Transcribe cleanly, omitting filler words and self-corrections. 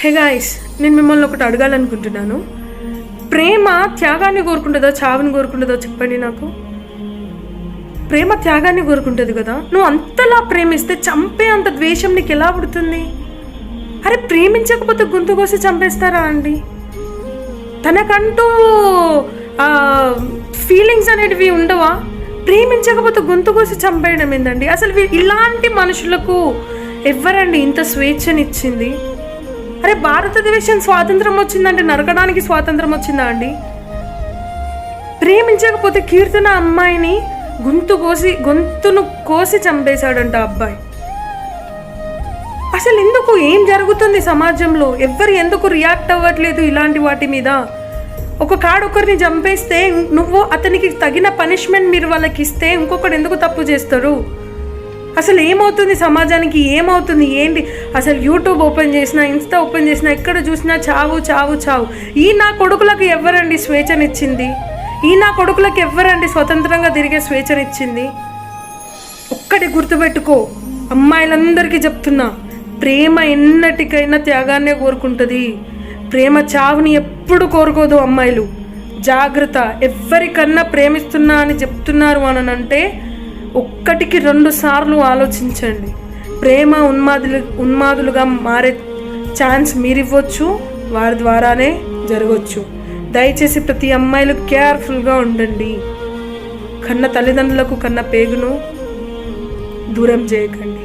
Hey guys, నేను మిమ్మల్ని ఒకటి అడగాలనుకుంటున్నాను. ప్రేమ త్యాగాన్ని కోరుకుంటుందా, చావుని కోరుకుంటుందో చెప్పండి నాకు. ప్రేమ త్యాగాన్ని కోరుకుంటుంది కదా. నువ్వు అంతలా ప్రేమిస్తే చంపే అంత ద్వేషం నీకు ఎలా పుడుతుంది? అరే, ప్రేమించకపోతే గొంతు కోసి చంపేస్తారా అండి? తనకంటూ ఫీలింగ్స్ అనేటివి ఉండవా? ప్రేమించకపోతే గొంతు కోసి చంపేయడం ఏందండి? అసలు ఇలాంటి మనుషులకు ఎవరండి ఇంత స్వేచ్ఛనిచ్చింది? అరే, భారతదేశం స్వాతంత్రం వచ్చిందంటే నరకడానికి స్వాతంత్రం వచ్చిందా అండి? ప్రేమించకపోతే కీర్తన అమ్మాయిని గొంతును కోసి చంపేశాడంట అబ్బాయి. అసలు ఎందుకు? ఏం జరుగుతుంది సమాజంలో? ఎవ్వరు ఎందుకు రియాక్ట్ అవ్వట్లేదు ఇలాంటి వాటి మీద? ఒకరిని చంపేస్తే నువ్వు అతనికి తగిన పనిష్మెంట్ మీరు వాళ్ళకి ఇస్తే ఇంకొకడు ఎందుకు తప్పు చేస్తారు? అసలు ఏమవుతుంది సమాజానికి? ఏమవుతుంది ఏంటి? అసలు యూట్యూబ్ ఓపెన్ చేసినా, ఇన్స్టా ఓపెన్ చేసినా, ఎక్కడ చూసినా చావు చావు చావు. ఈ నా కొడుకులకు ఎవరండి స్వేచ్ఛనిచ్చింది? ఈ నా కొడుకులకు ఎవరండి స్వతంత్రంగా తిరిగే స్వేచ్ఛనిచ్చింది? ఒక్కటి గుర్తుపెట్టుకో, అమ్మాయిలందరికీ చెప్తున్నా, ప్రేమ ఎన్నటికైనా త్యాగాన్నే కోరుకుంటుంది. ప్రేమ చావుని ఎప్పుడు కోరుకోదు అమ్మాయిలు. జాగ్రత్త. ఎవరికన్నా ప్రేమిస్తున్నా అని చెప్తున్నారు అనంటే ఒక్కటికి 2 సార్లు ఆలోచించండి. ప్రేమ ఉన్మాదులుగా మారే ఛాన్స్ మీరివ్వచ్చు, వారి ద్వారానే జరగవచ్చు. దయచేసి ప్రతి అమ్మాయిలు కేర్ఫుల్గా ఉండండి. కన్న తల్లిదండ్రులకు కన్న పేగును దూరం చేయకండి.